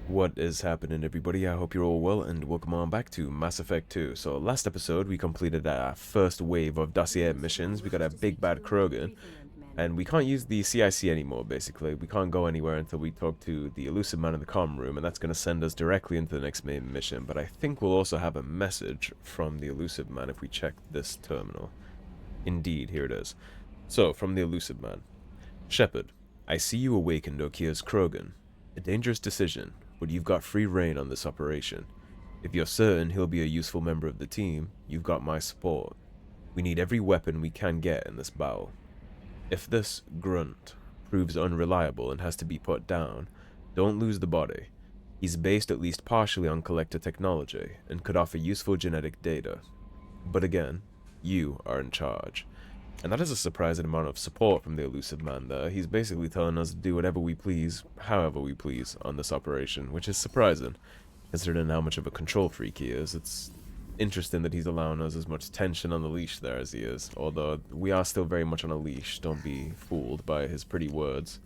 What is happening, everybody? I hope you're all well, and welcome on back to Mass Effect 2. So last episode we completed our first wave of dossier missions. We got a big bad Krogan, and we can't use the CIC anymore, basically. We can't go anywhere until we talk to the Illusive Man in the comm room, and that's going to send us directly into the next main mission. But I think we'll also have a message from the Illusive Man if we check this terminal. Indeed, here it is. So, from the Illusive Man. Shepard, I see you awakened Okia's Krogan. A dangerous decision, but you've got free reign on this operation. If you're certain he'll be a useful member of the team, you've got my support. We need every weapon we can get in this battle. If this grunt proves unreliable and has to be put down, don't lose the body. He's based at least partially on collector technology and could offer useful genetic data. But again, you are in charge. And that is a surprising amount of support from the Illusive Man there. He's basically telling us to do whatever we please, however we please, on this operation, which is surprising, considering how much of a control freak he is. It's interesting that he's allowing us as much tension on the leash there as he is, although we are still very much on a leash. Don't be fooled by his pretty words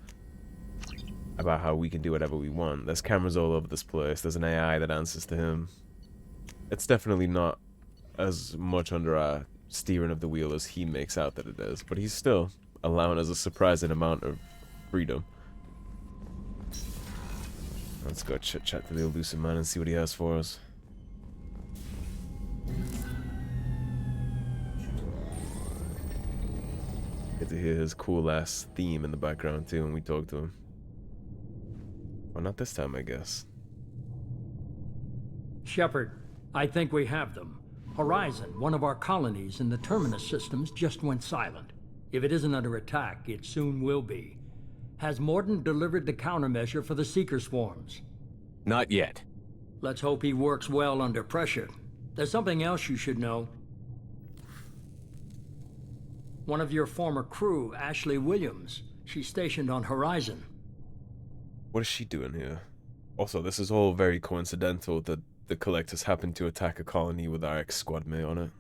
about how we can do whatever we want. There's cameras all over this place. There's an AI that answers to him. It's definitely not as much under our steering of the wheel as he makes out that it is, but he's still allowing us a surprising amount of freedom. Let's go chit chat to the Illusive Man and see what he has for us. Get to hear his cool ass theme in the background too when we talk to him. Well, not this time, I guess. Shepard, I think we have them. Horizon, one of our colonies in the Terminus systems, just went silent. If it isn't under attack, it soon will be. Has Mordin delivered the countermeasure for the Seeker swarms? Not yet. Let's hope he works well under pressure. There's something else you should know. One of your former crew, Ashley Williams, she's stationed on Horizon. What is she doing here? Also, this is all very coincidental that the Collectors happened to attack a colony with our ex-squad mate on it.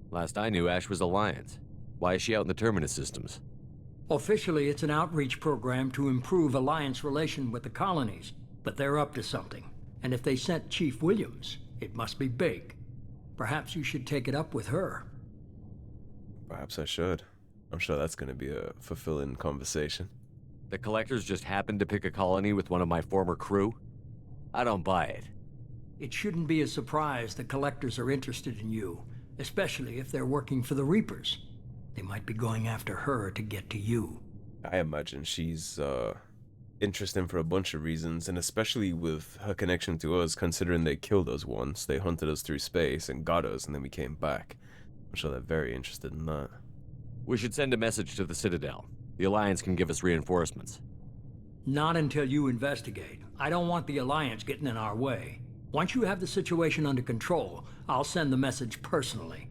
Last I knew, Ash was Alliance. Why is she out in the Terminus systems? Officially, it's an outreach program to improve Alliance relation with the colonies, but they're up to something. And if they sent Chief Williams, it must be big. Perhaps you should take it up with her. Perhaps I should. I'm sure that's going to be a fulfilling conversation. The Collectors just happened to pick a colony with one of my former crew? I don't buy it. It shouldn't be a surprise the Collectors are interested in you, especially if they're working for the Reapers. They might be going after her to get to you. I imagine she's interesting for a bunch of reasons, and especially with her connection to us, considering they killed us once. They hunted us through space and got us, and then we came back. I'm sure they're very interested in that. We should send a message to the Citadel. The Alliance can give us reinforcements. Not until you investigate. I don't want the Alliance getting in our way. Once you have the situation under control, I'll send the message personally.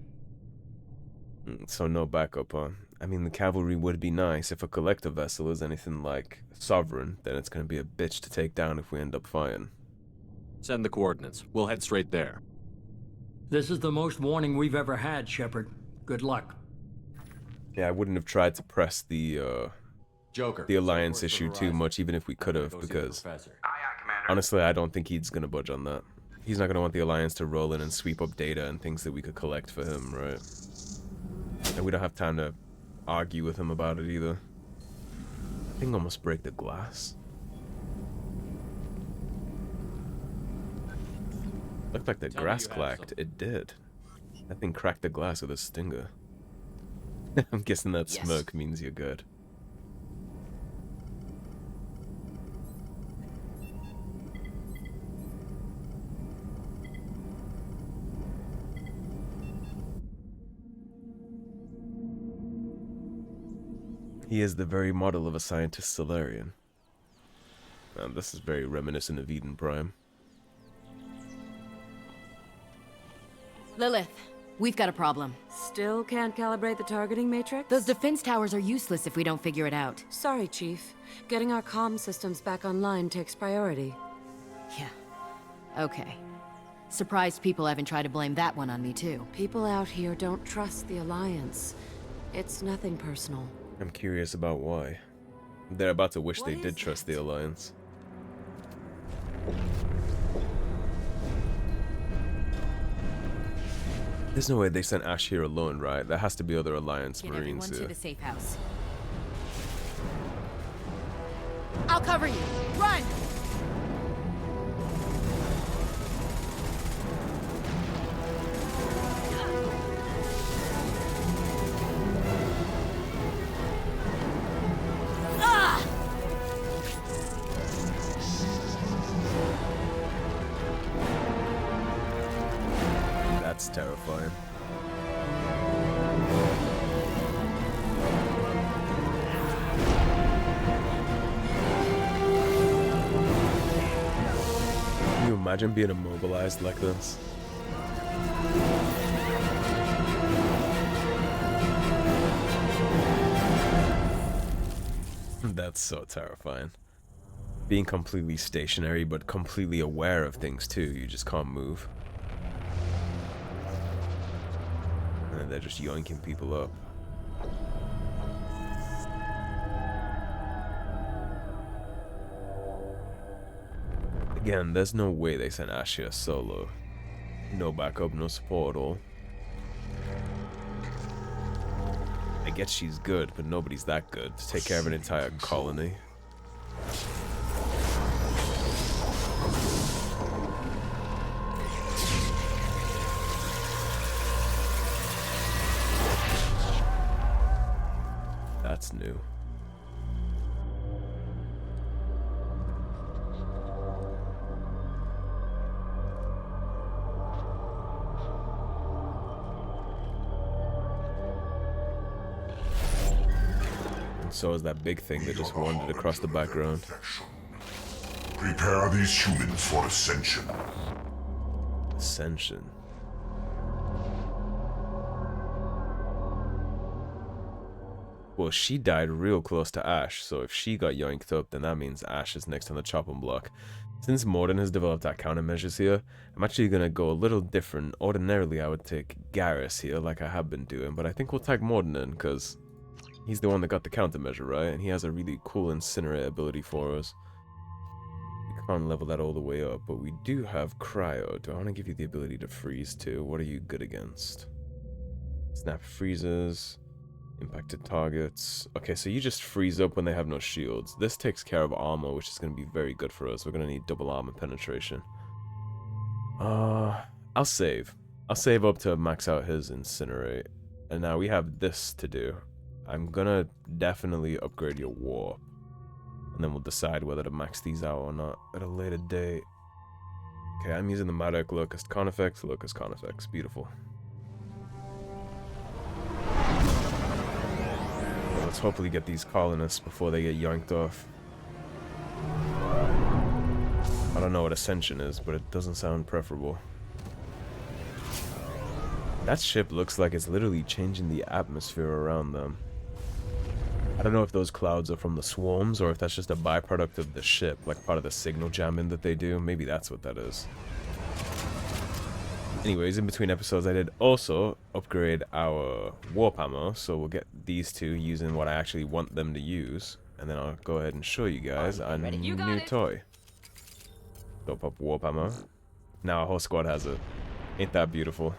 So no backup, huh? I mean, the cavalry would be nice. If a collector vessel is anything like Sovereign, then it's going to be a bitch to take down if we end up fighting. Send the coordinates. We'll head straight there. This is the most warning we've ever had, Shepard. Good luck. Yeah, I wouldn't have tried to press the Joker. Alliance issue too much, even if we could have, because honestly, I don't think he's going to budge on that. He's not going to want the Alliance to roll in and sweep up data and things that we could collect for him, right? And we don't have time to argue with him about it either. I think almost break the glass. Looked like the grass cracked. It did. That thing cracked the glass with a stinger. I'm guessing that smoke means you're good. He is the very model of a scientist Solarian. This is very reminiscent of Eden Prime. Lilith, we've got a problem. Still can't calibrate the targeting matrix? Those defense towers are useless if we don't figure it out. Sorry, Chief. Getting our comm systems back online takes priority. Yeah. Okay. Surprised people haven't tried to blame that one on me, too. People out here don't trust the Alliance. It's nothing personal. I'm curious about why. They're about to wish What they is did trust the it? Alliance. There's no way they sent Ash here alone, right? There has to be other Alliance Get Marines everyone to here. the safe house. I'll cover you. Run! That's terrifying. Can you imagine being immobilized like this? That's so terrifying. Being completely stationary but completely aware of things too, you just can't move. And they're just yoinking people up. Again, there's no way they sent Ash here solo. No backup, no support at all. I guess she's good, but nobody's that good to take care of an entire colony. That's new. And so is that big thing that just wandered across the background. Prepare these humans for ascension. Ascension. Well, she died real close to Ash, so if she got yoinked up, then that means Ash is next on the chopping block. Since Morden has developed our countermeasures here, I'm actually going to go a little different. Ordinarily, I would take Garrus here, like I have been doing, but I think we'll tag Morden in, because he's the one that got the countermeasure, right? And he has a really cool incinerate ability for us. We can't level that all the way up, but we do have Cryo. Do I want to give you the ability to freeze too? What are you good against? Snap freezes. Impacted targets. Okay, so you just freeze up when they have no shields. This takes care of armor, which is going to be very good for us. We're going to need double armor penetration. I'll save. I'll save up to max out his incinerate. And now we have this to do. I'm going to definitely upgrade your warp. And then we'll decide whether to max these out or not at a later date. Okay, I'm using the Maddox Locust Conifex. Locust Conifex. Beautiful. Let's hopefully get these colonists before they get yoinked off. I don't know what Ascension is, but it doesn't sound preferable. That ship looks like it's literally changing the atmosphere around them. I don't know if those clouds are from the swarms or if that's just a byproduct of the ship, like part of the signal jamming that they do. Maybe that's what that is. Anyways, in between episodes, I did also upgrade our warp ammo, so we'll get these two using what I actually want them to use, and then I'll go ahead and show you guys a new toy. Dope up warp ammo. Now our whole squad has it. Ain't that beautiful?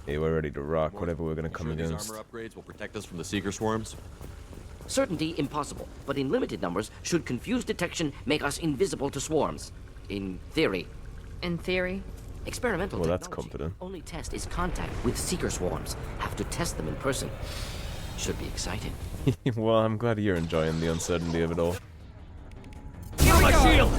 Hey, we're ready to rock whatever we're gonna come against. These armor upgrades will protect us from the Seeker swarms. Certainty impossible, but in limited numbers, should confused detection make us invisible to swarms. In theory. In theory? Experimental Well, that's technology. confident. Only test is contact with Seeker swarms. Have to test them in person. Should be exciting. Well, I'm glad you're enjoying the uncertainty of it all. Kill my shield!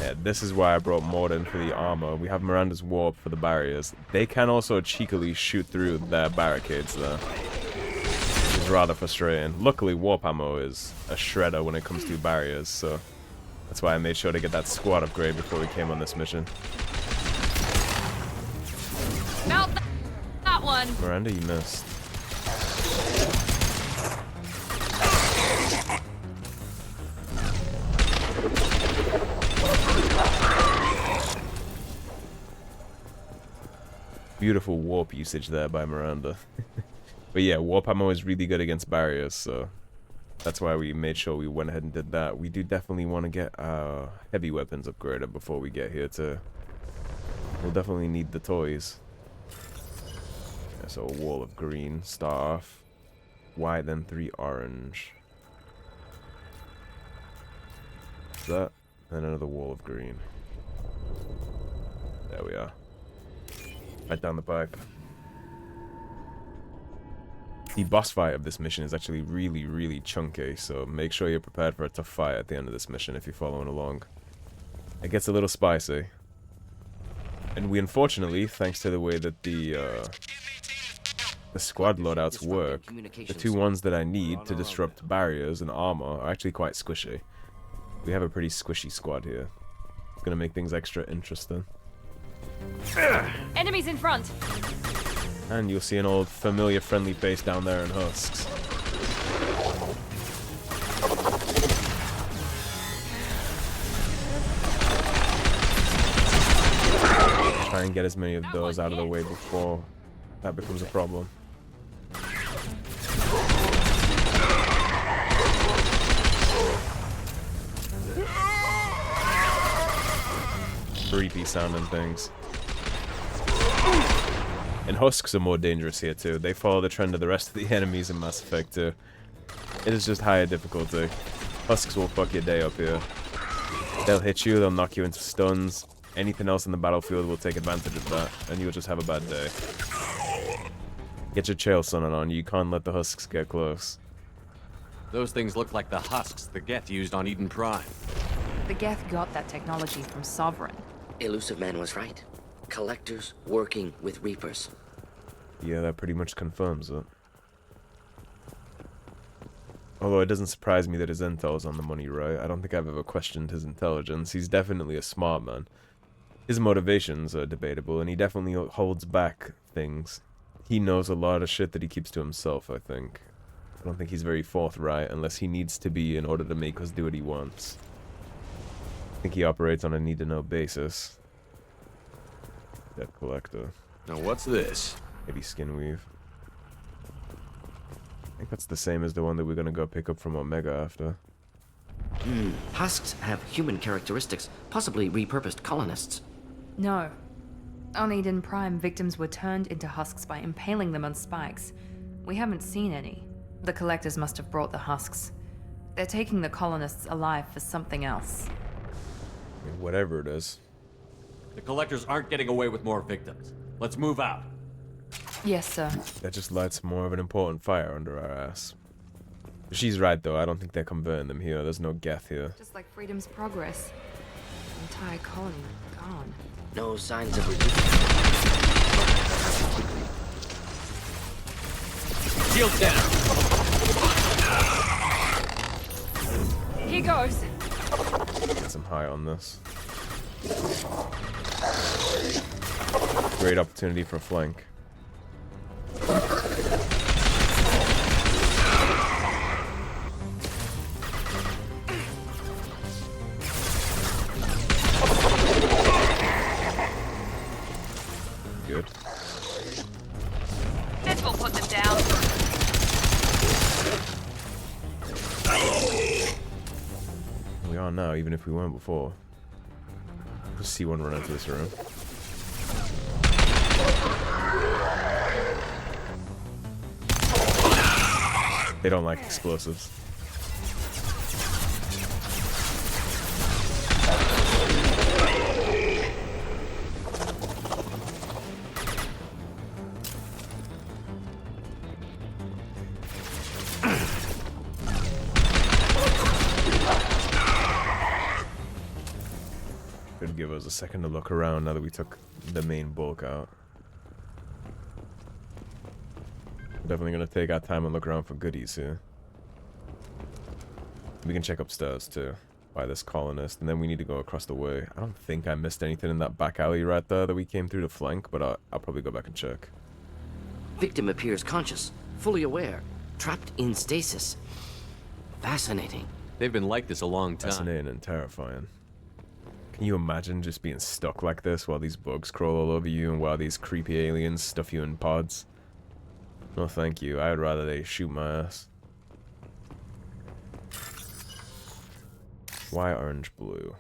Yeah, this is why I brought Morden for the armor. We have Miranda's warp for the barriers. They can also cheekily shoot through their barricades though. Which is rather frustrating. Luckily, warp ammo is a shredder when it comes to barriers, so that's why I made sure to get that squad upgrade before we came on this mission. Melt that one! Miranda, you missed. Beautiful warp usage there by Miranda. But yeah, warp ammo is really good against barriers, so That's why we made sure we went ahead and did that. We do definitely want to get our heavy weapons upgraded before we get here too. We'll definitely need the toys. Yeah, so a wall of green, start off. White, then 3 orange. That, and another wall of green. There we are. Right down the pipe. The boss fight of this mission is actually really, really chunky, so make sure you're prepared for a tough fight at the end of this mission if you're following along. It gets a little spicy. And we unfortunately, thanks to the way that the squad loadouts work, the 2 ones that I need to disrupt barriers and armor are actually quite squishy. We have a pretty squishy squad here. It's gonna make things extra interesting. Enemies in front! And you'll see an old familiar friendly face down there in Husks. Try and get as many of those out of the way before that becomes a problem. Creepy sounding things. And Husks are more dangerous here too. They follow the trend of the rest of the enemies in Mass Effect 2. It is just higher difficulty. Husks will fuck your day up here. They'll hit you, they'll knock you into stuns. Anything else in the battlefield will take advantage of that, and you'll just have a bad day. Get your chail sunning on, you can't let the Husks get close. Those things look like the husks the Geth used on Eden Prime. The Geth got that technology from Sovereign. Illusive Man was right. Collectors working with Reapers. Yeah, that pretty much confirms it. Although it doesn't surprise me that his intel is on the money, right? I don't think I've ever questioned his intelligence. He's definitely a smart man. His motivations are debatable, and he definitely holds back things. He knows a lot of shit that he keeps to himself, I think. I don't think he's very forthright unless he needs to be in order to make us do what he wants. I think he operates on a need-to-know basis. Debt collector. Now what's this? Maybe skinweave. I think that's the same as the one that we're gonna go pick up from Omega after. Husks have human characteristics, possibly repurposed colonists. No. On Eden Prime, victims were turned into husks by impaling them on spikes. We haven't seen any. The collectors must have brought the husks. They're taking the colonists alive for something else. I mean, whatever it is. The collectors aren't getting away with more victims. Let's move out. Yes, sir. That just lights more of an important fire under our ass. She's right though, I don't think they're converting them here. There's no Geth here. Just like Freedom's Progress. The entire colony gone. No signs of retreat. Shield down. Here goes. Get some high on this. Great opportunity for a flank. Good. This will put them down. We are now, even if we weren't before. Just see one run into this room. They don't like explosives. Could give us a second to look around now that we took the main bulk out. Definitely gonna take our time and look around for goodies here. We can check upstairs too, by this colonist, and then we need to go across the way. I don't think I missed anything in that back alley right there that we came through to flank, but I'll probably go back and check. Victim appears conscious, fully aware, trapped in stasis. Fascinating. They've been like this a long time. Fascinating and terrifying. Can you imagine just being stuck like this while these bugs crawl all over you and while these creepy aliens stuff you in pods? No thank you, I'd rather they shoot my ass. Why orange, blue?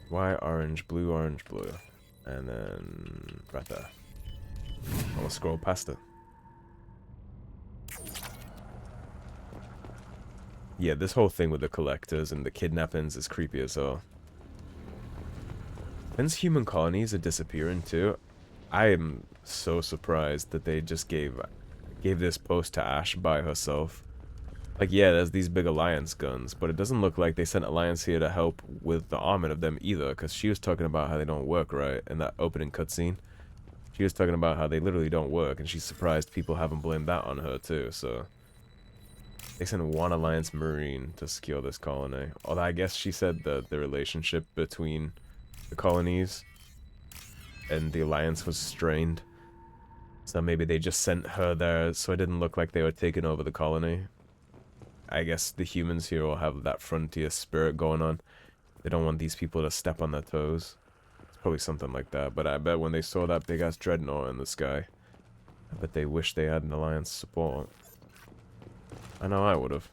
Why orange, blue, and then right there. I'll scroll past it. Yeah, this whole thing with the collectors and the kidnappings is creepy as hell. Since human colonies are disappearing too, I am so surprised that they just gave this post to Ash by herself. Like, yeah, there's these big Alliance guns, but it doesn't look like they sent Alliance here to help with the armament of them either, because she was talking about how they don't work right in that opening cutscene. She was talking about how they literally don't work, and she's surprised people haven't blamed that on her too, so... They sent one Alliance Marine to secure this colony. Although I guess she said that the relationship between the colonies and the Alliance was strained. So maybe they just sent her there so it didn't look like they were taking over the colony. I guess the humans here will have that frontier spirit going on. They don't want these people to step on their toes. It's probably something like that. But I bet when they saw that big-ass dreadnought in the sky, I bet they wish they had an Alliance support. I know I would have.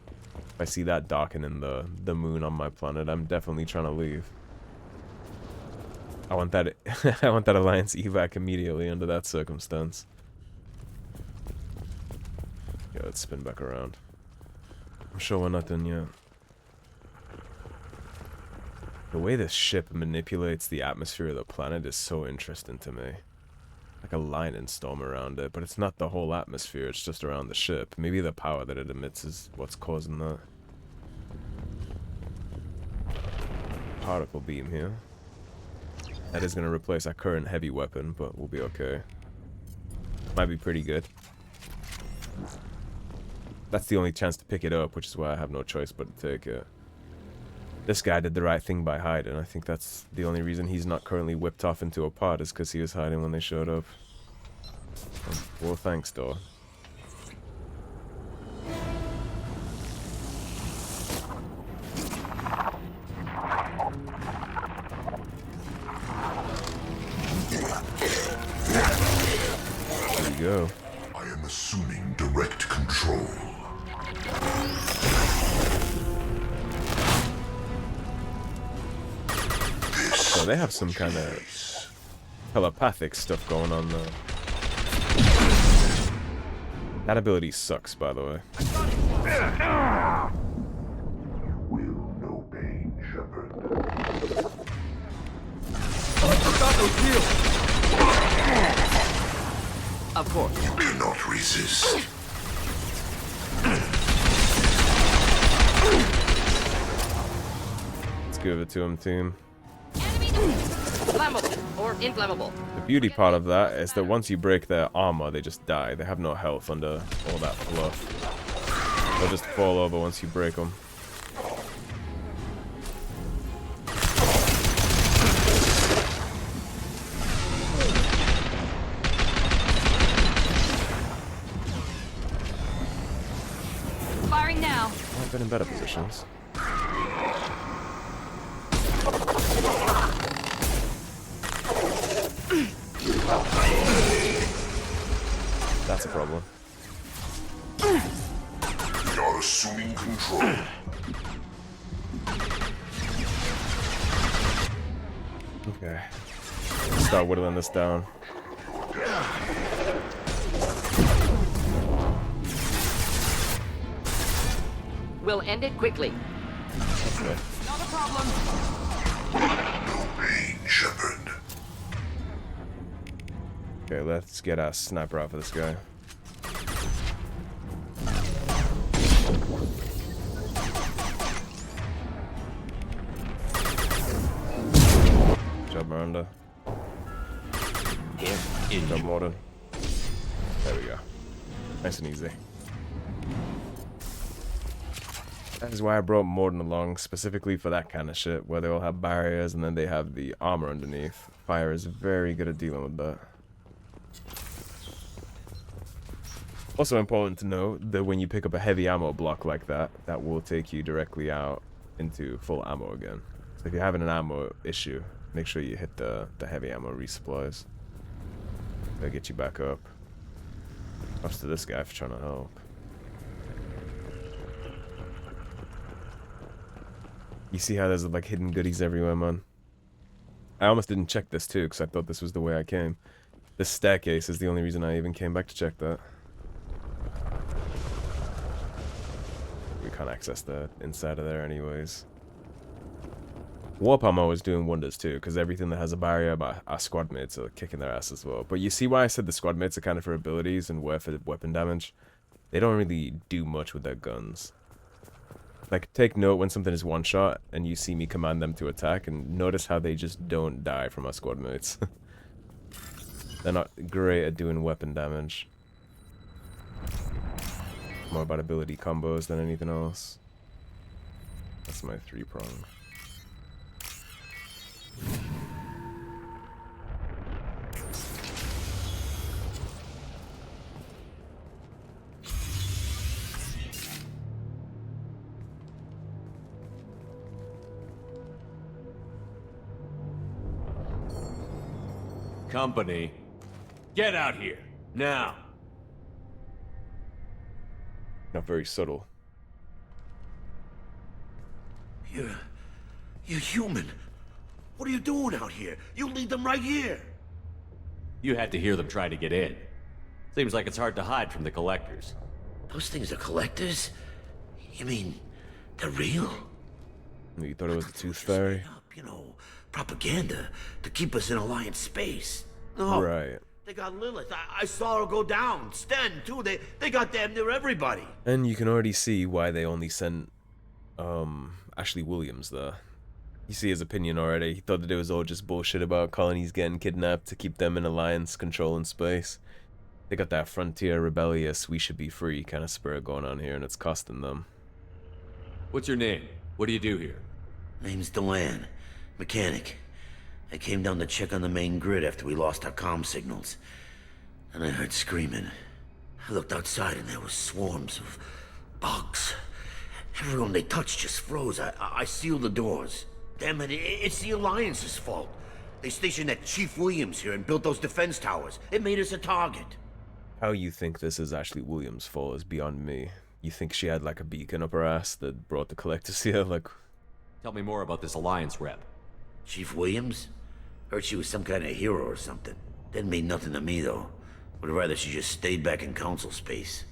If I see that darkening the moon on my planet, I'm definitely trying to leave. I want that I want that Alliance evac immediately under that circumstance. Yeah, let's spin back around. I'm sure we're not done yet. The way this ship manipulates the atmosphere of the planet is so interesting to me. Like a lightning storm around it, but it's not the whole atmosphere, it's just around the ship. Maybe the power that it emits is what's causing that. Particle beam here. That is going to replace our current heavy weapon, but we'll be okay. Might be pretty good. That's the only chance to pick it up, which is why I have no choice but to take it. This guy did the right thing by hiding. I think that's the only reason he's not currently whipped off into a pod is because he was hiding when they showed up. Well, thanks, though. There you go. I am assuming direct control. So they have some kind of telepathic stuff going on though. That ability sucks, by the way. Will no pain, Shepard. Of course. You cannot resist. Let's give it to him, team. Flammable or inflammable. The beauty part of that is that once you break their armor, they just die. They have no health under all that fluff. They'll just fall over once you break them. Firing now. I've been in better positions. That's a problem. We are assuming control. Okay. Let's start whittling this down. We'll end it quickly. Okay. Not a problem. No pain, Shepard. Okay, let's get a sniper out for this guy. Good job, Miranda. Good job, Morton. There we go. Nice and easy. That is why I brought Morton along, specifically for that kind of shit, where they all have barriers and then they have the armor underneath. Fire is very good at dealing with that. Also important to note that when you pick up a heavy ammo block like that, that will take you directly out into full ammo again. So if you're having an ammo issue, make sure you hit the heavy ammo resupplies. That'll get you back up. Ups to this guy for trying to help. You see how there's like hidden goodies everywhere, man. I almost didn't check this too, because I thought this was the way I came. This staircase is the only reason I even came back to check that. We can't access the inside of there anyways. Warp ammo is doing wonders too, because everything that has a barrier, but our squad mates are kicking their ass as well. But you see why I said the squad mates are kind of for abilities and where for weapon damage? They don't really do much with their guns. Like, take note when something is one shot and you see me command them to attack, and notice how they just don't die from our squad mates. They're not great at doing weapon damage. More about ability combos than anything else. That's my 3-prong. Company, get out here, now! Not very subtle. You're human. What are you doing out here? You lead them right here. You had to hear them try to get in. Seems like it's hard to hide from the collectors. Those things are collectors? You mean, they're real? You thought it was the Tooth Fairy? You know, propaganda to keep us in Alliance space. No, Right. they got Lilith. I saw her go down. Sten, too. They got damn near everybody. And you can already see why they only sent, Ashley Williams there. You see his opinion already. He thought that it was all just bullshit about colonies getting kidnapped to keep them in Alliance control in space. They got that frontier rebellious, we should be free kind of spirit going on here, and it's costing them. What's your name? What do you do here? Name's Delan. Mechanic. I came down to check on the main grid after we lost our comm signals. And I heard screaming. I looked outside and there was swarms of bugs. Everyone they touched just froze. I sealed the doors. Damn it, it's the Alliance's fault. They stationed that Chief Williams here and built those defense towers. It made us a target. How you think this is Ashley Williams' fault is beyond me. You think she had like a beacon up her ass that brought the collectors here? Like, Tell me more about this Alliance rep. Chief Williams? Heard she was some kind of hero or something. Didn't mean nothing to me, though. Would rather she just stayed back in Council space.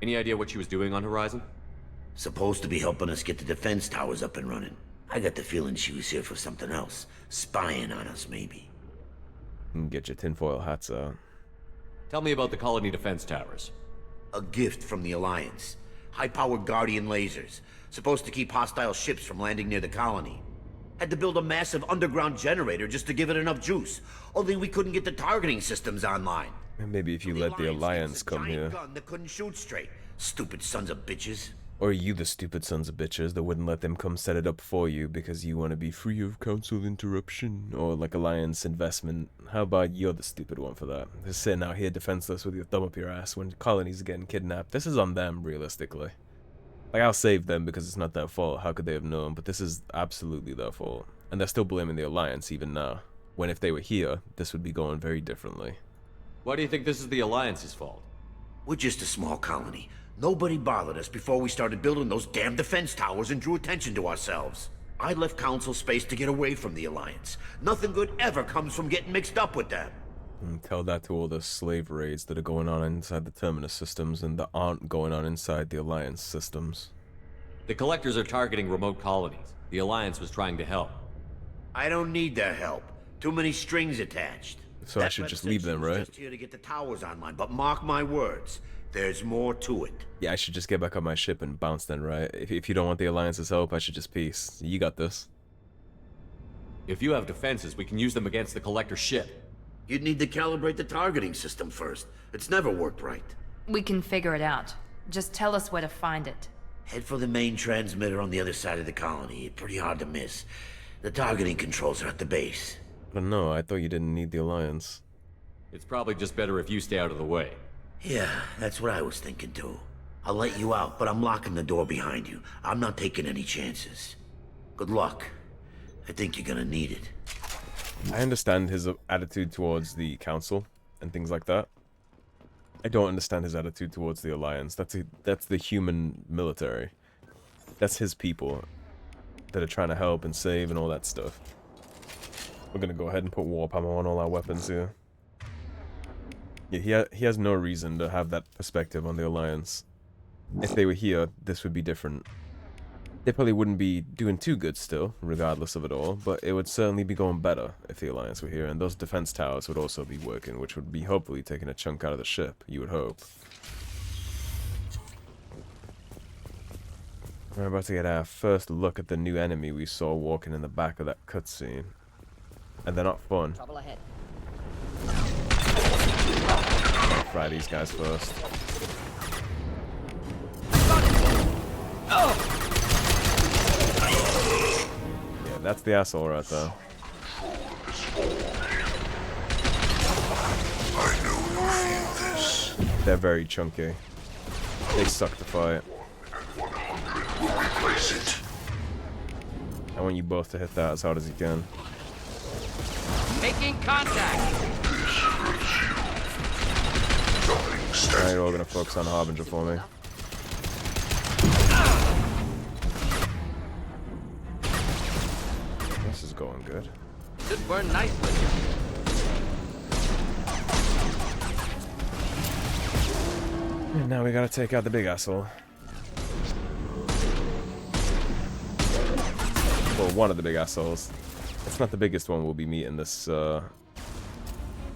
Any idea what she was doing on Horizon? Supposed to be helping us get the defense towers up and running. I got the feeling she was here for something else. Spying on us, maybe. get your tinfoil hats out. Tell me about the colony defense towers. A gift from the Alliance. High-powered Guardian lasers. Supposed to keep hostile ships from landing near the colony. Had to build a massive underground generator just to give it enough juice. Only we couldn't get the targeting systems online. And maybe if you let the Alliance come here. Gun that couldn't shoot straight. Stupid sons of bitches. Or you the stupid sons of bitches that wouldn't let them come set it up for you because you want to be free of council interruption or like Alliance investment. How about you're the stupid one for that? Just sitting out here defenseless with your thumb up your ass when colonies are getting kidnapped. This is on them, realistically. Like, I'll save them because it's not their fault. How could they have known? But this is absolutely their fault. And they're still blaming the Alliance even now. When if they were here, this would be going very differently. Why do you think this is the Alliance's fault? We're just a small colony. Nobody bothered us before we started building those damn defense towers and drew attention to ourselves. I left Council space to get away from the Alliance. Nothing good ever comes from getting mixed up with them. And tell that to all the slave raids that are going on inside the Terminus systems and that aren't going on inside the Alliance systems. The Collectors are targeting remote colonies. The Alliance was trying to help. I don't need their help. Too many strings attached. So I should just leave them, right? Just here to get the towers online, but mark my words, there's more to it. Yeah, I should just get back on my ship and bounce then, right? If you don't want the Alliance's help, I should just peace. You got this. If you have defenses, we can use them against the Collector ship. You'd need to calibrate the targeting system first. It's never worked right. We can figure it out. Just tell us where to find it. Head for the main transmitter on the other side of the colony. Pretty hard to miss. The targeting controls are at the base. But no, I thought you didn't need the Alliance. It's probably just better if you stay out of the way. Yeah, that's what I was thinking too. I'll let you out, but I'm locking the door behind you. I'm not taking any chances. Good luck. I think you're gonna need it. I understand his attitude towards the Council and things like that. I don't understand his attitude towards the Alliance. That's the human military. That's his people. that are trying to help and save and all that stuff. We're gonna go ahead and put warp ammo on all our weapons here. Yeah, he has no reason to have that perspective on the Alliance. If they were here, this would be different. They probably wouldn't be doing too good still, regardless of it all, but it would certainly be going better if the Alliance were here, and those defense towers would also be working, which would be hopefully taking a chunk out of the ship, you would hope. We're about to get our first look at the new enemy we saw walking in the back of that cutscene. And they're not fun. Trouble ahead. Fry these guys first. Yeah, that's the asshole right there. I know you feel this. They're very chunky. They suck to fight. 100 will replace it. I want you both to hit that as hard as you can. Making contact. Now you're all gonna focus on Harbinger for me. This is going good. Should burn nicely. And now we gotta take out the big asshole. Well, one of the big assholes. It's not the biggest one we'll be meeting this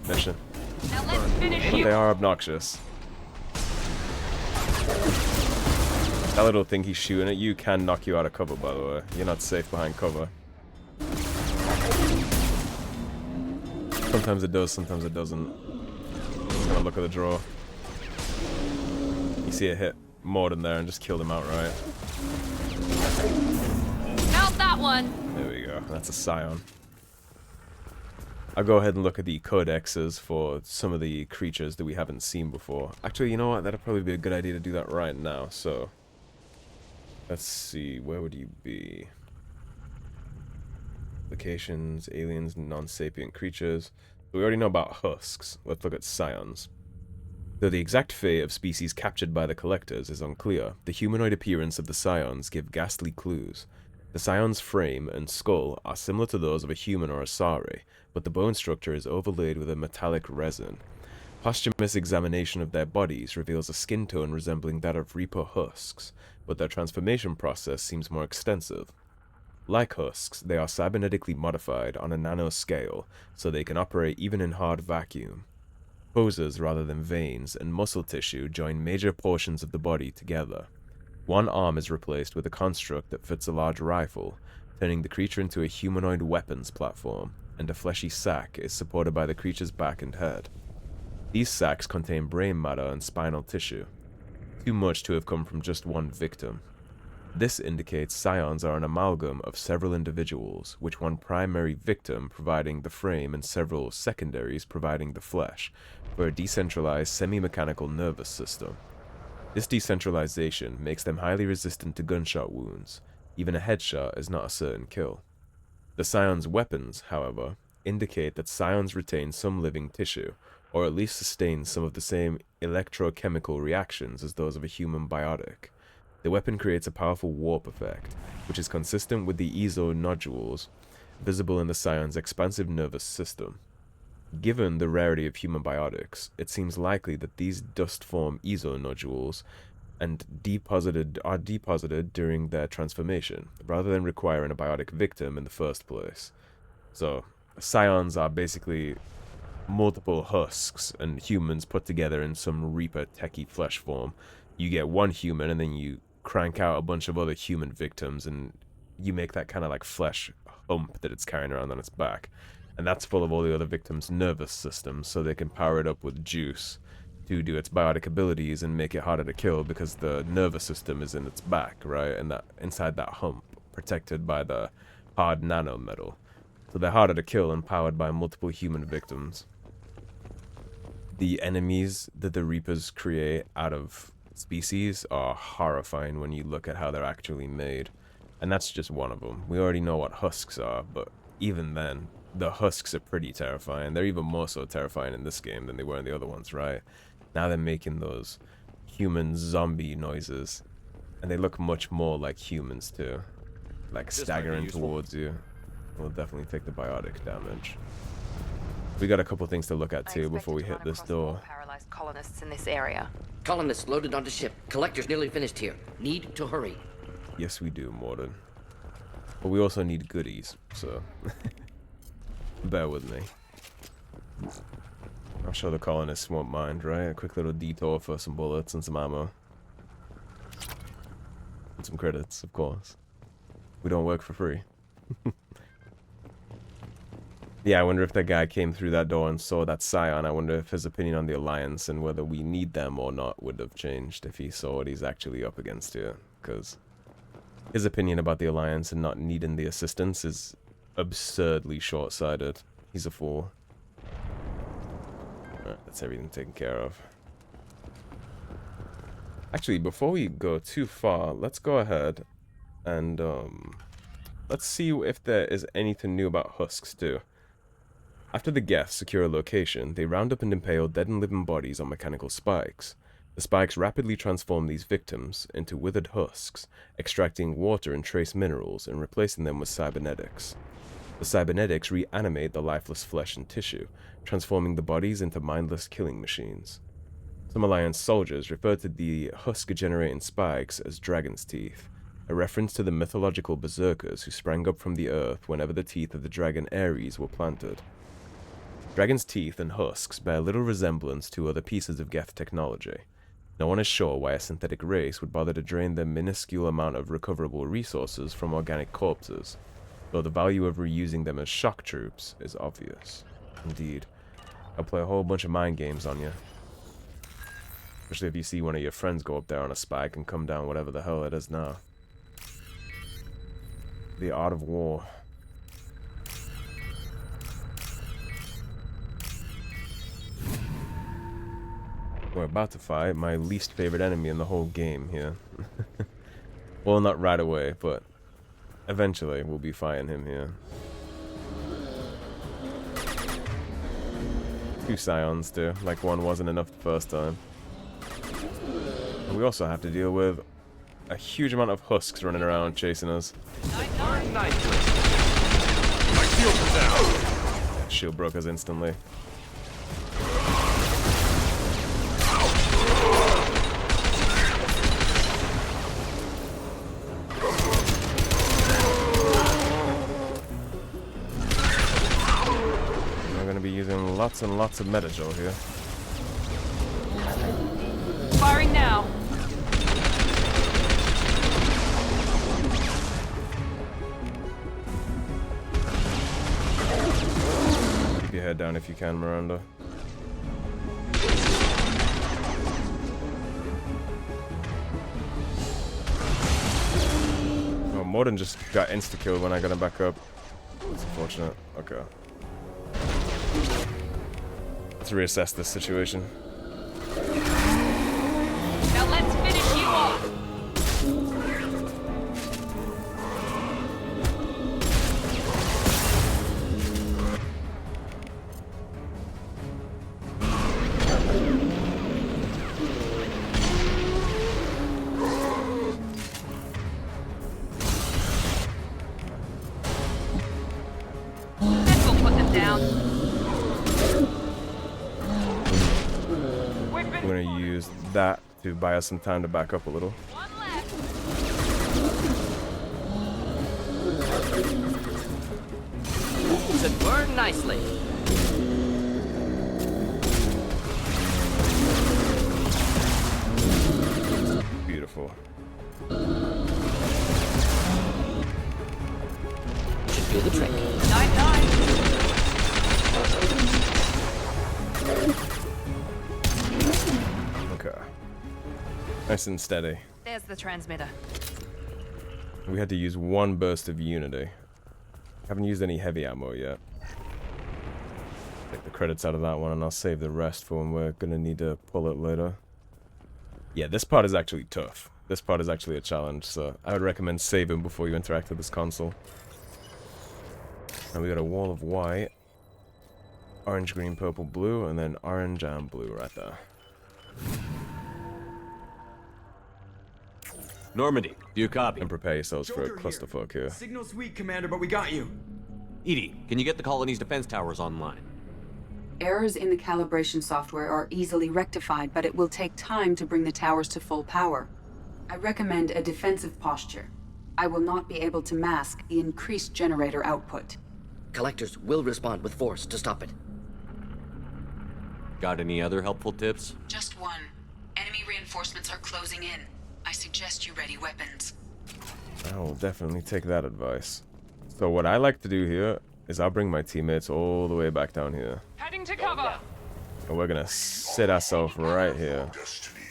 mission. Now let's finish But they are obnoxious. That little thing he's shooting at you can knock you out of cover, by the way. You're not safe behind cover. Sometimes it does, sometimes it doesn't. Just gonna look at the draw. You see it hit Morden there and just killed him outright. Count that one. There we go. That's a Scion. I'll go ahead and look at the codexes for some of the creatures that we haven't seen before. Actually, you know what? That'd probably be a good idea to do that right now, so... Let's see, where would you be? Locations, aliens, non-sapient creatures. We already know about Husks. Let's look at Scions. Though the exact fate of species captured by the Collectors is unclear, the humanoid appearance of the Scions give ghastly clues. The Scion's frame and skull are similar to those of a human or a Sari, but the bone structure is overlaid with a metallic resin. Posthumous examination of their bodies reveals a skin tone resembling that of Reaper Husks, but their transformation process seems more extensive. Like Husks, they are cybernetically modified on a nanoscale, so they can operate even in hard vacuum. Poses rather than veins and muscle tissue join major portions of the body together. One arm is replaced with a construct that fits a large rifle, turning the creature into a humanoid weapons platform, and a fleshy sac is supported by the creature's back and head. These sacs contain brain matter and spinal tissue, too much to have come from just one victim. This indicates Scions are an amalgam of several individuals, with one primary victim providing the frame and several secondaries providing the flesh, for a decentralized semi-mechanical nervous system. This decentralization makes them highly resistant to gunshot wounds. Even a headshot is not a certain kill. The Scion's weapons, however, indicate that Scions retain some living tissue, or at least sustain some of the same electrochemical reactions as those of a human biotic. The weapon creates a powerful warp effect, which is consistent with the ezo nodules visible in the Scion's expansive nervous system. Given the rarity of human biotics, it seems likely that these dust-form ezo nodules are deposited during their transformation, rather than requiring a biotic victim in the first place. So, Scions are basically multiple husks and humans put together in some Reaper techie flesh form. You get one human and then you crank out a bunch of other human victims and you make that kind of like flesh hump that it's carrying around on its back. And that's full of all the other victims' nervous systems, so they can power it up with juice to do its biotic abilities and make it harder to kill because the nervous system is in its back, right? And that inside that hump, protected by the hard nanometal. So they're harder to kill and powered by multiple human victims. The enemies that the Reapers create out of species are horrifying when you look at how they're actually made. And that's just one of them. We already know what husks are, but even then, the husks are pretty terrifying. They're even more so terrifying in this game than they were in the other ones, right? Now they're making those human zombie noises. And they look much more like humans too. like This might be staggering useful. towards you, will definitely take the biotic damage. We got a couple things to look at too before we hit this door. Paralyzed colonists in this area. Colonists loaded onto ship. Collector's nearly finished here. Need to hurry. Yes, we do, Morden. But we also need goodies, so bear with me. I'm sure the colonists won't mind, right? A quick little detour for some bullets and some ammo. And some credits, of course. We don't work for free. Yeah, I wonder if that guy came through that door and saw that Scion. I wonder if his opinion on the Alliance and whether we need them or not would have changed if he saw what he's actually up against here. Because his opinion about the Alliance and not needing the assistance is absurdly short-sighted. He's a fool. Alright, that's everything taken care of. Actually, before we go too far, let's go ahead and let's see if there is anything new about Husks too. After the Geth secure a location, they round up and impale dead and living bodies on mechanical spikes. The spikes rapidly transform these victims into withered husks, extracting water and trace minerals and replacing them with cybernetics. The cybernetics reanimate the lifeless flesh and tissue, transforming the bodies into mindless killing machines. Some Alliance soldiers refer to the husk-generating spikes as dragon's teeth, a reference to the mythological berserkers who sprang up from the earth whenever the teeth of the dragon Ares were planted. Dragon's teeth and husks bear little resemblance to other pieces of Geth technology. No one is sure why a synthetic race would bother to drain their minuscule amount of recoverable resources from organic corpses, though the value of reusing them as shock troops is obvious. Indeed, I'll play a whole bunch of mind games on you. Especially if you see one of your friends go up there on a spike and come down whatever the hell it is now. The art of war. We're about to fight my least favorite enemy in the whole game here. Well, not right away, but eventually we'll be fighting him here. 2 Scions too, like one wasn't enough the first time. And we also have to deal with a huge amount of husks running around chasing us. Shield broke us instantly. We're going to be using lots and lots of Metagel here. Firing now. Keep your head down if you can, Miranda. Oh, Morden just got insta-killed when I got him back up. That's unfortunate. Okay. Let's reassess this situation. Now let's finish you off. This will put them down. We're gonna use that to buy us some time to back up a little. One left. Should burn nicely. Beautiful. Should do the trick. 9-9. Okay. Nice and steady. There's the transmitter. We had to use one burst of Unity. Haven't used any heavy ammo yet. Take the credits out of that one and I'll save the rest for when we're gonna need to pull it later. Yeah, this part is actually tough. This part is actually a challenge, so I would recommend saving before you interact with this console. And we got a wall of white, orange, green, purple, blue, and then orange and blue right there. Normandy, do you copy? And prepare yourselves for a Joker here. clusterfuck here. Signal's weak, Commander, but we got you. Edie, can you get the colony's defense towers online? Errors in the calibration software are easily rectified, but it will take time to bring the towers to full power. I recommend a defensive posture. I will not be able to mask the increased generator output. Collectors will respond with force to stop it. Got any other helpful tips? Just one. Enemy reinforcements are closing in. I suggest you ready weapons. I will definitely take that advice. So what I like to do here is I'll bring my teammates all the way back down here. Heading to cover. And we're gonna sit ourselves right here. Destiny.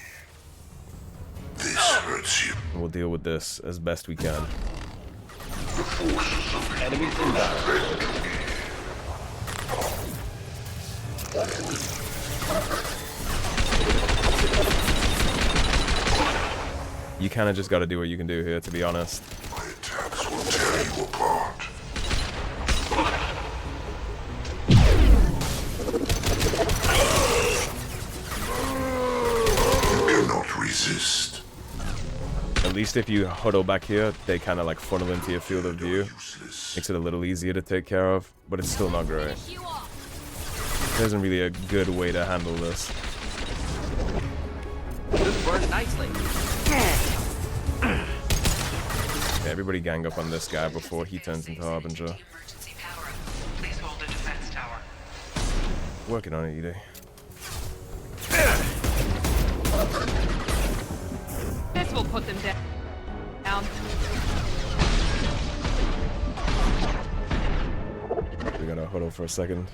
This hurts you. And we'll deal with this as best we can. Enemies inbound. You kind of just got to do what you can do here, to be honest. My attacks will tear you apart. You cannot resist. At least if you huddle back here, they kind of like funnel into your field of view. Useless. Makes it a little easier to take care of, but it's still not great. There isn't really a good way to handle this. This burned nicely. Okay, everybody gang up on this guy before he turns into Harbinger. Emergency power up. Please hold a defense tower. Working on it, Edie. This will put them down. We gotta huddle for a second.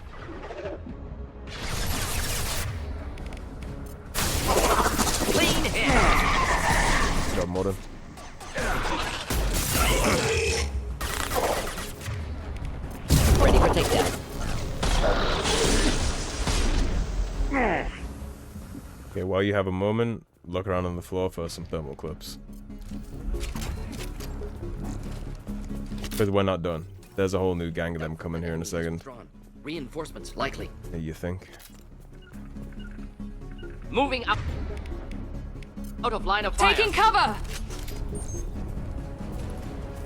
Clean hit. Good job, Modern. Ready for takedown. Okay, while you have a moment, look around on the floor for some thermal clips. Because we're not done. There's a whole new gang of them coming here in a second. Drawn. Reinforcements likely. Yeah, you think? Moving up. Out of line of fire. Taking cover.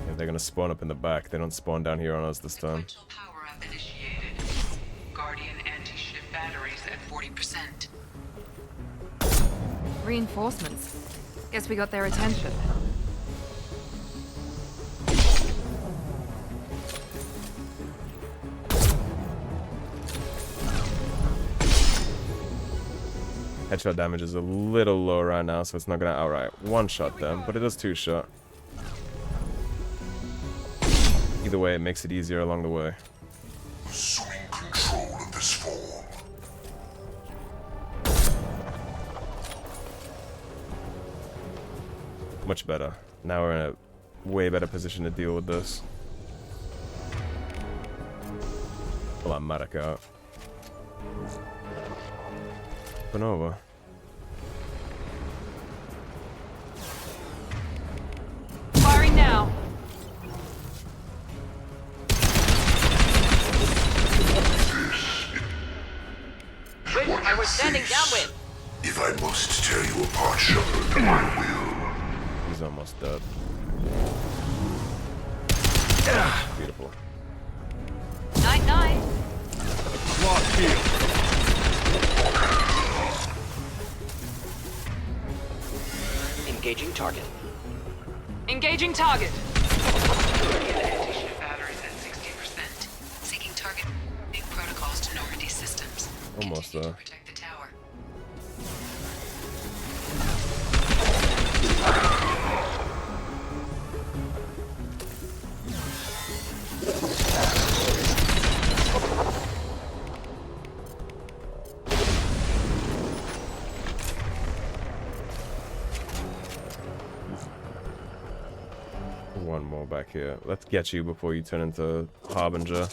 Yeah, they're gonna spawn up in the back. They don't spawn down here on us this time. Sequential power up initiated. Guardian anti-ship batteries at 40%. Reinforcements. Guess we got their attention. Headshot damage is a little low right now, so it's not gonna outright one-shot them, but it does two-shot. Either way, it makes it easier along the way. Assuming control of this form. Much better. Now we're in a way better position to deal with this. Pull that medic out. Open over. Firing now. Wait, I was standing downwind. If I must tear you apart, Shepard, I will. He's almost dead. Beautiful. Night night. Lost field. Engaging target. Engaging target. Anti-ship batteries at 60%. Seeking target. New protocols to Normandy systems. Almost Continue there. to protect the tower. One more back here. Let's get you before you turn into Harbinger.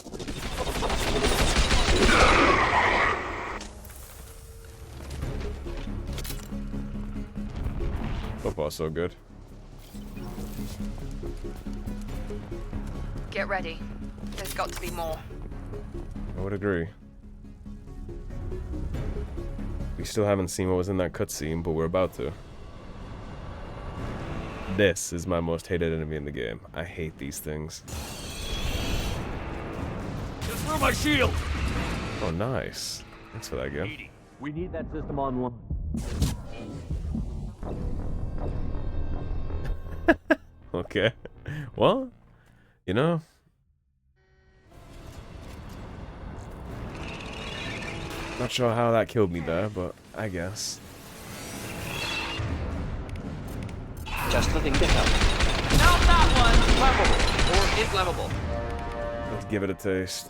So far, so good. Get ready. There's got to be more. I would agree. We still haven't seen what was in that cutscene, but we're about to. This is my most hated enemy in the game. I hate these things. Just through my shield! Oh, nice. Thanks for that, game. We need that system online. Okay. Well, you know. Not sure how that killed me there, but I guess. Just the thing to help. Not that one! Flammable. Or inflammable. Let's give it a taste.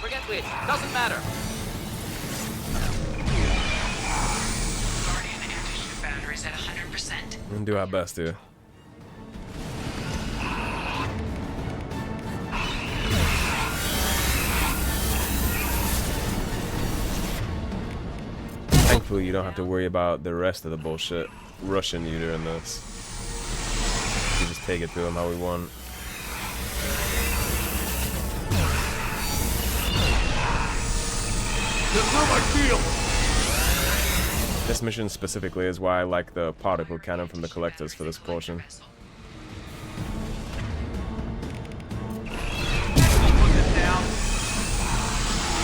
Forget which. Doesn't matter. Guardian anti-ship batteries at 100%. We're gonna do our best here. Thankfully, you don't have to worry about the rest of the bullshit rushing you during this. We just take it to them how we want. This mission specifically is why I like the particle cannon from the collectors for this portion.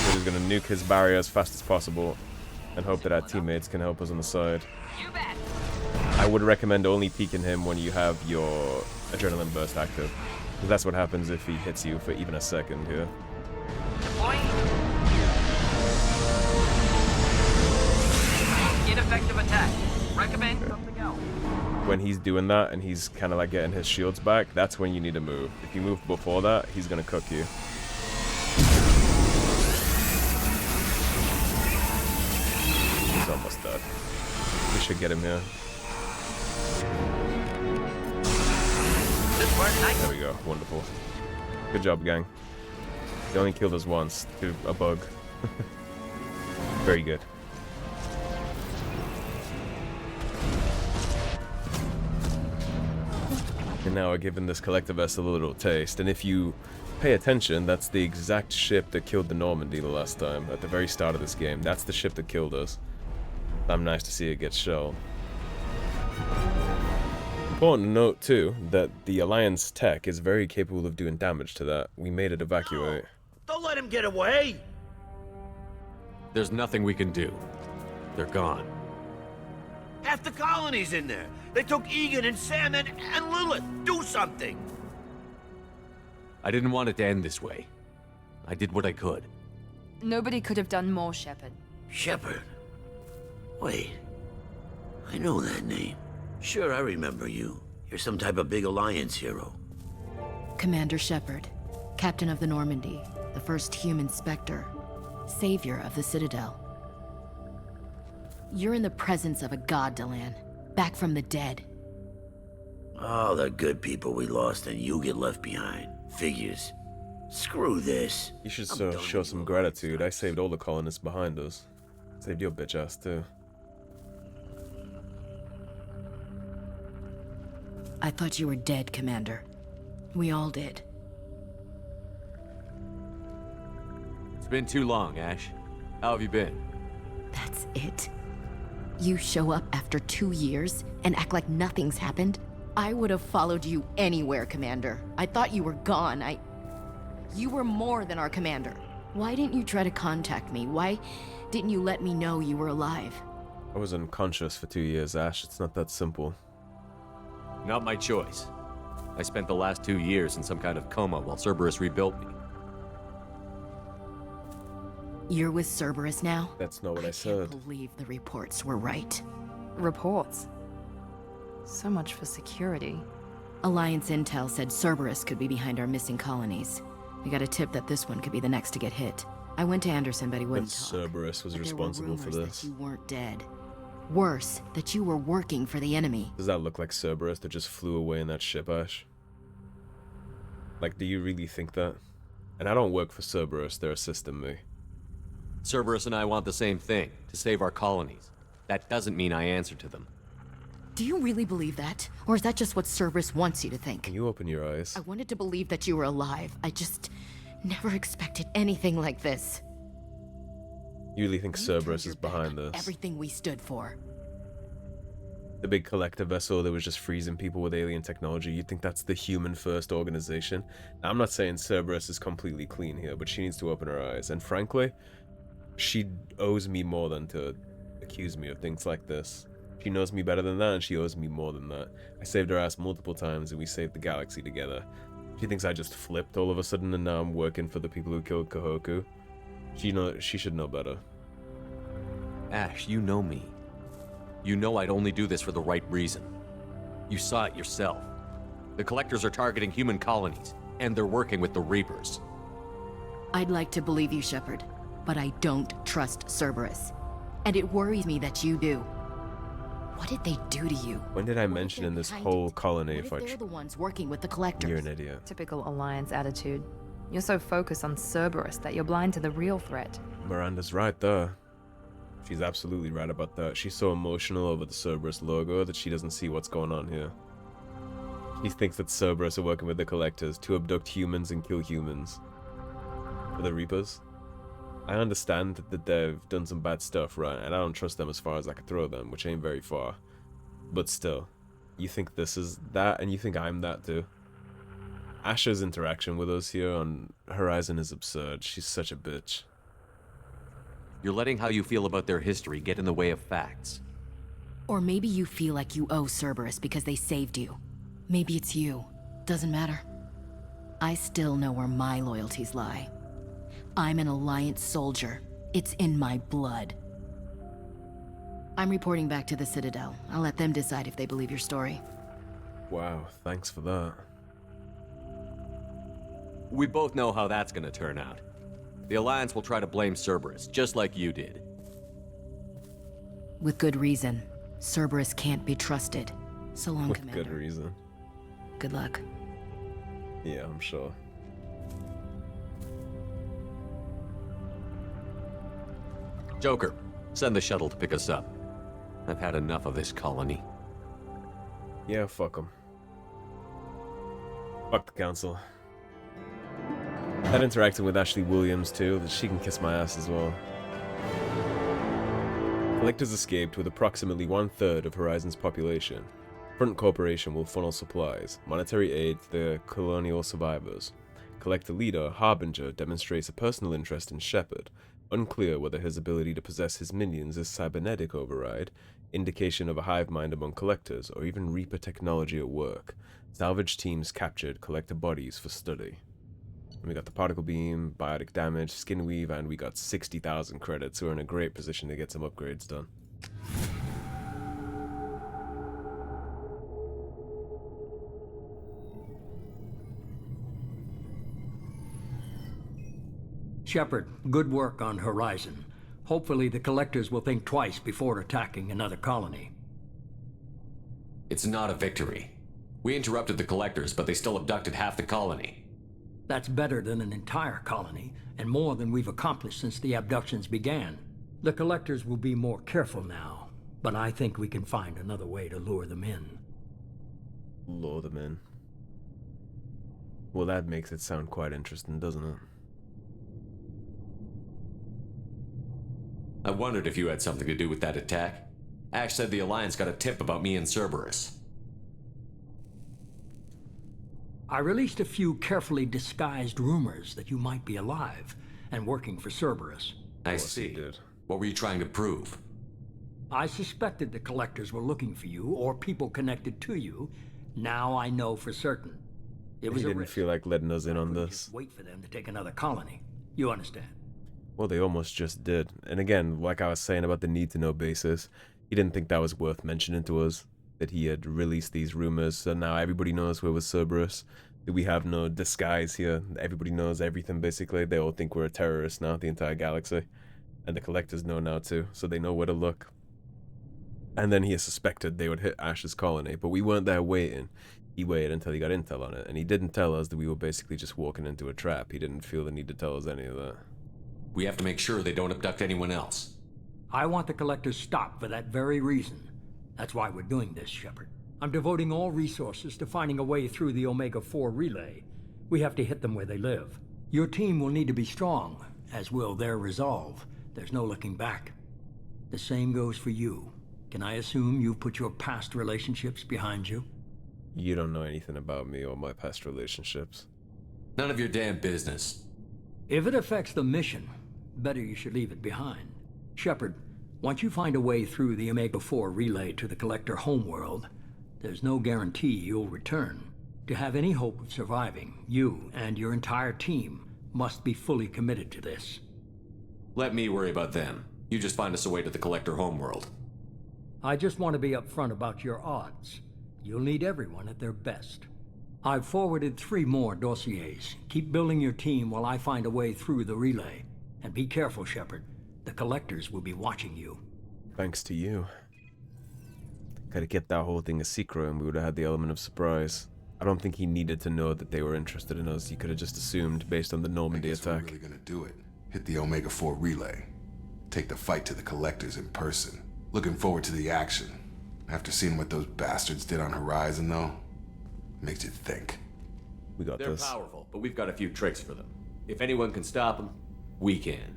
We're just gonna nuke his barrier as fast as possible and hope that our teammates can help us on the side. I would recommend only peeking him when you have your adrenaline burst active, because that's what happens if he hits you for even a second here. Ineffective attack. Recommend something else. When he's doing that and he's kind of like getting his shields back, that's when you need to move. If you move before that, he's gonna cook you. He's almost dead. We should get him here. There we go. Wonderful. Good job, gang. They only killed us once to a bug. Very good. And now we're giving this collectivist a little taste. And if you pay attention, that's the exact ship that killed the Normandy the last time, at the very start of this game. That's the ship that killed us. I'm nice to see it get shelled. Important to note, too, that the Alliance tech is very capable of doing damage to that. We made it evacuate. Don't let him get away! There's nothing we can do. They're gone. Half the colony's in there. They took Egan and Sam and Lilith. Do something! I didn't want it to end this way. I did what I could. Nobody could have done more, Shepard. Shepard? Wait. I know that name. Sure, I remember you. You're some type of big Alliance hero. Commander Shepard, Captain of the Normandy, the first human Spectre, savior of the Citadel. You're in the presence of a god, Delan, back from the dead. All the good people we lost and you get left behind. Figures. Screw this. You should show some gratitude. I saved all the colonists behind us. Saved your bitch ass, too. I thought you were dead, Commander. We all did. It's been too long, Ash. How have you been? That's it? You show up after 2 years and act like nothing's happened? I would have followed you anywhere, Commander. I thought you were gone. You were more than our commander. Why didn't you try to contact me? Why didn't you let me know you were alive? I was unconscious for 2 years, Ash. It's not that simple. Not my choice. I spent the last 2 years in some kind of coma while Cerberus rebuilt me. You're with Cerberus now? That's not what I said. I can't believe the reports were right. Reports? So much for security. Alliance intel said Cerberus could be behind our missing colonies. We got a tip that this one could be the next to get hit. I went to Anderson, but he wouldn't talk. Cerberus was responsible for this. That you weren't dead. Worse, that you were working for the enemy. Does that look like Cerberus that just flew away in that ship, Ash? Like, do you really think that? And I don't work for Cerberus, they're assisting me. Cerberus and I want the same thing, to save our colonies. That doesn't mean I answer to them. Do you really believe that? Or is that just what Cerberus wants you to think? Can you open your eyes? I wanted to believe that you were alive. I just never expected anything like this. You really think Cerberus is behind this? Everything we stood for. the big collector vessel that was just freezing people with alien technology. You think that's the human-first organization? Now, I'm not saying Cerberus is completely clean here, but she needs to open her eyes. And frankly, she owes me more than to accuse me of things like this. She knows me better than that, and she owes me more than that. I saved her ass multiple times, and we saved the galaxy together. She thinks I just flipped all of a sudden, and now I'm working for the people who killed Kahoku. She should know better. Ash, you know me. You know I'd only do this for the right reason. You saw it yourself. The Collectors are targeting human colonies, and they're working with the Reapers. I'd like to believe you, Shepard, but I don't trust Cerberus. And it worries me that you do. What did they do to you? When did I mention in this whole colony if they're the ones working with the Collectors? You're an idiot. Typical Alliance attitude. You're so focused on Cerberus that you're blind to the real threat. Miranda's right there. She's absolutely right about that. She's so emotional over the Cerberus logo that she doesn't see what's going on here. She thinks that Cerberus are working with the Collectors to abduct humans and kill humans. For the Reapers? I understand that they've done some bad stuff, right? And I don't trust them as far as I could throw them, which ain't very far. But still, you think this is that, and you think I'm that too? Asha's interaction with us here on Horizon is absurd. She's such a bitch. You're letting how you feel about their history get in the way of facts. Or maybe you feel like you owe Cerberus because they saved you. Maybe it's you. Doesn't matter. I still know where my loyalties lie. I'm an Alliance soldier. It's in my blood. I'm reporting back to the Citadel. I'll let them decide if they believe your story. Wow, thanks for that. We both know how that's gonna turn out. The Alliance will try to blame Cerberus, just like you did. With good reason. Cerberus can't be trusted. So long, With Commander. good reason. Good luck. Yeah, I'm sure. Joker, send the shuttle to pick us up. I've had enough of this colony. Yeah, fuck them. Fuck the Council. That interacting with Ashley Williams too, that she can kiss my ass as well. Collectors escaped with approximately 1/3 of Horizon's population. Front Corporation will funnel supplies, monetary aid to the colonial survivors. Collector leader, Harbinger, demonstrates a personal interest in Shepard. Unclear whether his ability to possess his minions is cybernetic override, indication of a hive mind among collectors, or even Reaper technology at work. Salvage teams captured collector bodies for study. And we got the particle beam, biotic damage, skin weave, and we got 60,000 credits, so we're in a great position to get some upgrades done. Shepard, good work on Horizon. Hopefully the Collectors will think twice before attacking another colony. It's not a victory. We interrupted the Collectors, but they still abducted half the colony. That's better than an entire colony, and more than we've accomplished since the abductions began. The Collectors will be more careful now, but I think we can find another way to lure them in. Lure them in. Well, that makes it sound quite interesting, doesn't it? I wondered if you had something to do with that attack. Ash said the Alliance got a tip about me and Cerberus. I released a few carefully disguised rumors that you might be alive and working for Cerberus. I see. What were you trying to prove? I suspected the Collectors were looking for you or people connected to you. Now I know for certain. It was He a didn't risk. feel like letting us in on Couldn't this. just wait for them to take another colony. You understand? Well, they almost just did. And again, like I was saying about the need-to-know basis, he didn't think that was worth mentioning to us, that he had released these rumors, so now everybody knows we're with Cerberus. That we have no disguise here. Everybody knows everything, basically. They all think we're a terrorist now, the entire galaxy. And the Collectors know now, too, so they know where to look. And then he suspected they would hit Ash's colony, but we weren't there waiting. He waited until he got intel on it, and he didn't tell us that we were basically just walking into a trap. He didn't feel the need to tell us any of that. We have to make sure they don't abduct anyone else. I want the Collectors stopped for that very reason. That's why we're doing this, Shepard. I'm devoting all resources to finding a way through the Omega-4 relay. We have to hit them where they live. Your team will need to be strong, as will their resolve. There's no looking back. The same goes for you. Can I assume you've put your past relationships behind you? You don't know anything about me or my past relationships. None of your damn business. If it affects the mission, better you should leave it behind. Shepard, once you find a way through the Omega-4 relay to the Collector homeworld, there's no guarantee you'll return. To have any hope of surviving, you and your entire team must be fully committed to this. Let me worry about them. You just find us a way to the Collector homeworld. I just want to be upfront about your odds. You'll need everyone at their best. I've forwarded 3 more dossiers. Keep building your team while I find a way through the relay. And be careful, Shepard. The Collectors will be watching you. Thanks to you. Gotta keep that whole thing a secret and we would have had the element of surprise. I don't think he needed to know that they were interested in us. He could have just assumed based on the Normandy attack. We're really gonna do it. Hit the Omega-4 relay. Take the fight to the Collectors in person. Looking forward to the action. After seeing what those bastards did on Horizon, though, makes you think. We got They're this. They're powerful, but we've got a few tricks for them. If anyone can stop them, we can.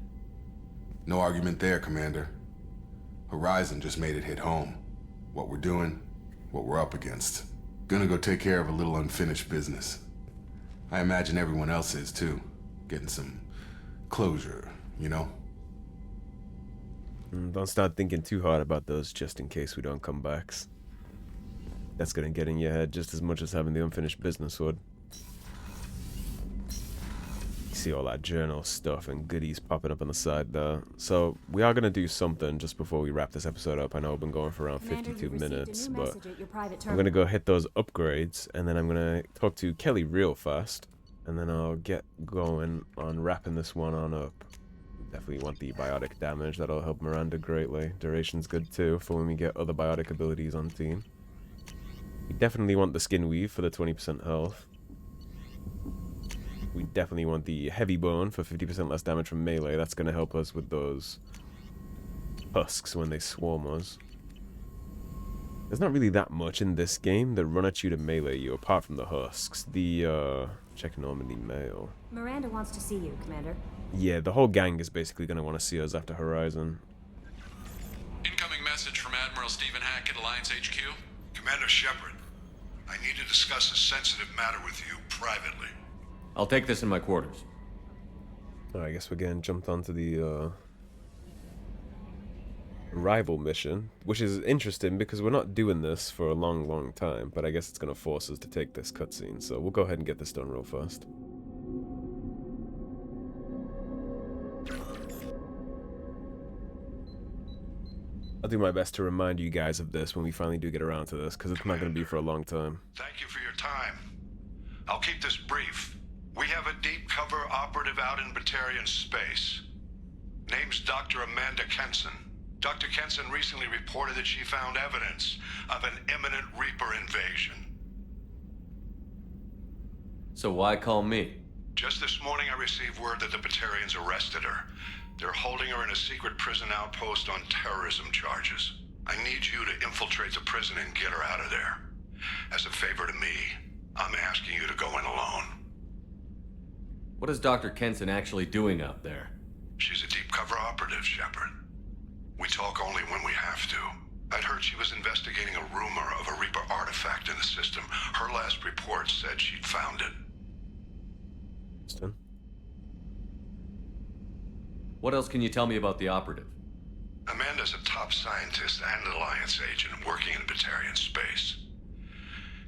No argument there, Commander. Horizon just made it hit home. What we're doing, what we're up against. Gonna go take care of a little unfinished business. I imagine everyone else is, too. Getting some closure, you know? Don't start thinking too hard about those just in case we don't come back. That's gonna get in your head just as much as having the unfinished business would. You see all that journal stuff and goodies popping up on the side there. So we are gonna do something just before we wrap this episode up. I know we've been going for around 52 minutes, but I'm gonna go hit those upgrades and then I'm gonna talk to Kelly real fast and then I'll get going on wrapping this one on up. Definitely want the biotic damage. That'll help Miranda greatly. Duration's good too for when we get other biotic abilities on team. We definitely want the skin weave for the 20% health. We definitely want the heavy bone for 50% less damage from melee. That's going to help us with those husks when they swarm us. There's not really that much in this game that run at you to melee you, apart from the husks. The, check Normandy mail. Miranda wants to see you, Commander. Yeah, the whole gang is basically going to want to see us after Horizon. Incoming message from Admiral Stephen Hackett, Alliance HQ. Commander Shepard, I need to discuss a sensitive matter with you privately. I'll take this in my quarters. Oh, I guess we're getting jumped onto the rival mission, which is interesting because we're not doing this for a long time, but I guess it's going to force us to take this cutscene, so we'll go ahead and get this done real fast. I'll do my best to remind you guys of this when we finally do get around to this, because it's not going to be for a long time. Thank you for your time. I'll keep this brief. We have a deep cover operative out in Praetorian space. Name's Dr. Amanda Kenson. Dr. Kenson recently reported that she found evidence of an imminent Reaper invasion. So why call me? Just this morning I received word that the Praetorians arrested her. They're holding her in a secret prison outpost on terrorism charges. I need you to infiltrate the prison and get her out of there. As a favor to me, I'm asking you to go in alone. What is Dr. Kenson actually doing out there? She's a deep cover operative, Shepard. We talk only when we have to. I'd heard she was investigating a rumor of a Reaper artifact in the system. Her last report said she'd found it. What else can you tell me about the operative? Amanda's a top scientist and Alliance agent working in Praetorian space.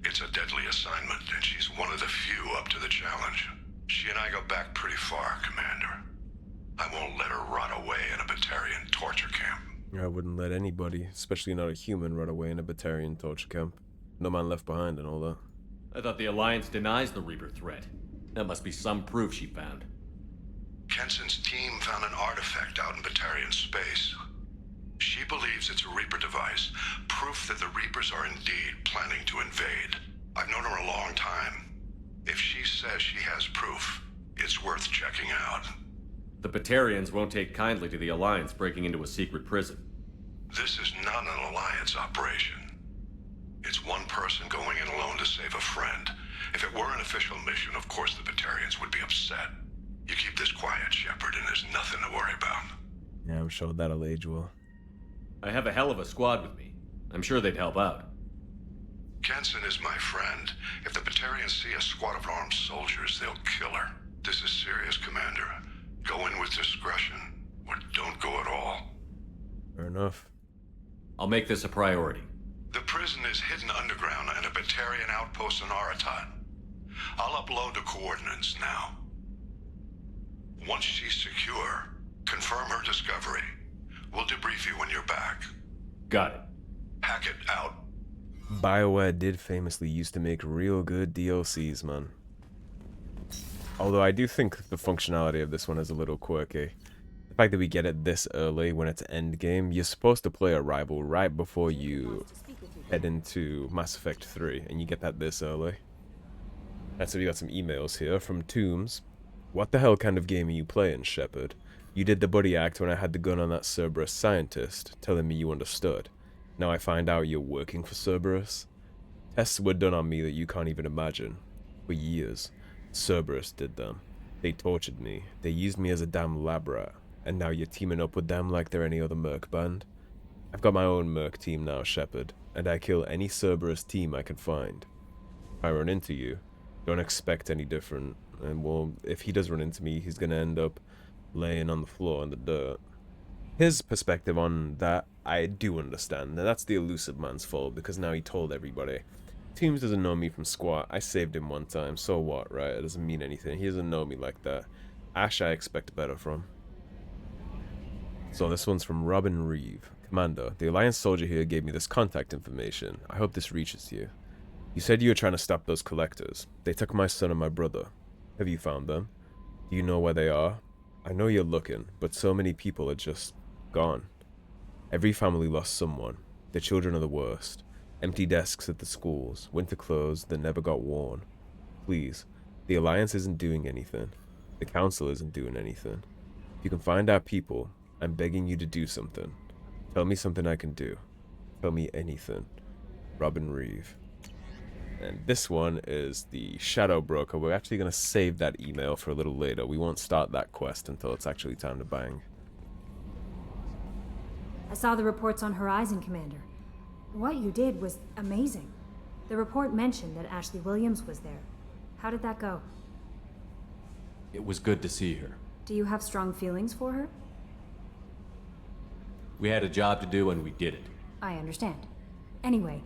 It's a deadly assignment, and she's one of the few up to the challenge. She and I go back pretty far, Commander. I won't let her rot away in a Praetorian torture camp. I wouldn't let anybody, especially not a human, run away in a Praetorian torture camp. No man left behind and all that. I thought the Alliance denies the Reaper threat. That must be some proof she found. Kenson's team found an artifact out in Praetorian space. She believes it's a Reaper device, proof that the Reapers are indeed planning to invade. I've known her a long time. If she says she has proof, it's worth checking out. The Praetorians won't take kindly to the Alliance breaking into a secret prison. This is not an Alliance operation. It's one person going in alone to save a friend. If it were an official mission, of course the Praetorians would be upset. You keep this quiet, Shepard, and there's nothing to worry about. Yeah, I'm sure that'll age well. I have a hell of a squad with me. I'm sure they'd help out. Kenson is my friend. If the Praetorians see a squad of armed soldiers, they'll kill her. This is serious, Commander. Go in with discretion, or don't go at all. Fair enough. I'll make this a priority. The prison is hidden underground and a Praetorian outpost in Aratat. I'll upload the coordinates now. Once she's secure, confirm her discovery. We'll debrief you when you're back. Got it. Hackett out. BioWare did famously used to make real good DLCs, man. Although I do think the functionality of this one is a little quirky. The fact that we get it this early when it's endgame, you're supposed to play Arrival right before you head into Mass Effect 3, and you get that this early. And so we got some emails here from Tombs. What the hell kind of game are you playing, Shepard? You did the buddy act when I had the gun on that Cerberus scientist, telling me you understood. Now I find out you're working for Cerberus. Tests were done on me that you can't even imagine. For years. Cerberus did them. They tortured me. They used me as a damn lab rat. And now you're teaming up with them like they're any other merc band? I've got my own merc team now, Shepard, and I kill any Cerberus team I can find. If I run into you, don't expect any different. And well, if he does run into me, he's gonna end up laying on the floor in the dirt. His perspective on that, I do understand. Now that's the Illusive Man's fault, because now he told everybody. Tombs doesn't know me from squat. I saved him one time, so what, right? It doesn't mean anything. He doesn't know me like that. Ash, I expect better from. So this one's from Robin Reeve. Commander, the Alliance soldier here gave me this contact information. I hope this reaches you. You said you were trying to stop those collectors. They took my son and my brother. Have you found them? Do you know where they are? I know you're looking, but so many people are just gone. Every family lost someone. The children are the worst. Empty desks at the schools, winter clothes that never got worn. Please, the Alliance isn't doing anything. The Council isn't doing anything. If you can find our people, I'm begging you to do something. Tell me something I can do. Tell me anything. Robin Reeve. And this one is the Shadow Broker. We're actually going to save that email for a little later. We won't start that quest until it's actually time to bang. I saw the reports on Horizon, Commander. What you did was amazing. The report mentioned that Ashley Williams was there. How did that go? It was good to see her. Do you have strong feelings for her? We had a job to do and we did it. I understand. Anyway,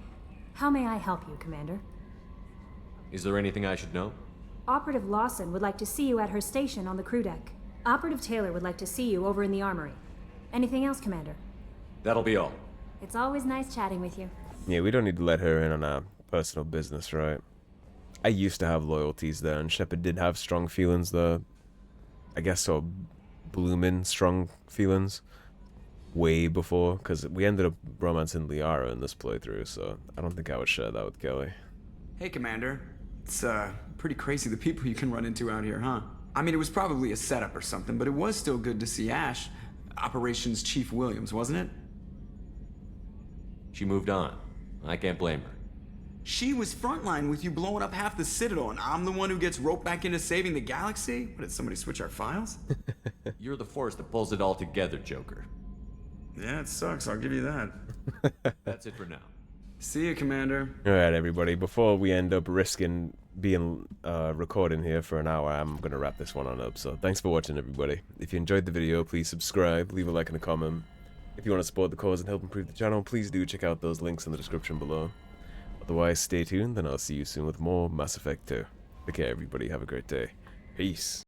how may I help you, Commander? Is there anything I should know? Operative Lawson would like to see you at her station on the crew deck. Operative Taylor would like to see you over in the armory. Anything else, Commander? That'll be all. It's always nice chatting with you. Yeah, we don't need to let her in on our personal business, right? I used to have loyalties there, and Shepard did have strong feelings there. I guess so, blooming strong feelings. Way before, because we ended up romancing Liara in this playthrough, so I don't think I would share that with Kelly. Hey, Commander. It's, pretty crazy the people you can run into out here, huh? I mean, it was probably a setup or something, but it was still good to see Ash. Operations Chief Williams, wasn't it? She moved on. I can't blame her. She was frontline with you blowing up half the Citadel, and I'm the one who gets roped back into saving the galaxy? What, did somebody switch our files? You're the force that pulls it all together, Joker. Yeah, it sucks, I'll give you that. That's it for now. See you, Commander. Alright, everybody, before we end up risking being recording here for an hour, I'm going to wrap this one on up. So thanks for watching, everybody. If you enjoyed the video, please subscribe, leave a like and a comment. If you want to support the cause and help improve the channel, please do check out those links in the description below. Otherwise, stay tuned, and I'll see you soon with more Mass Effect 2. Take care, everybody. Have a great day. Peace.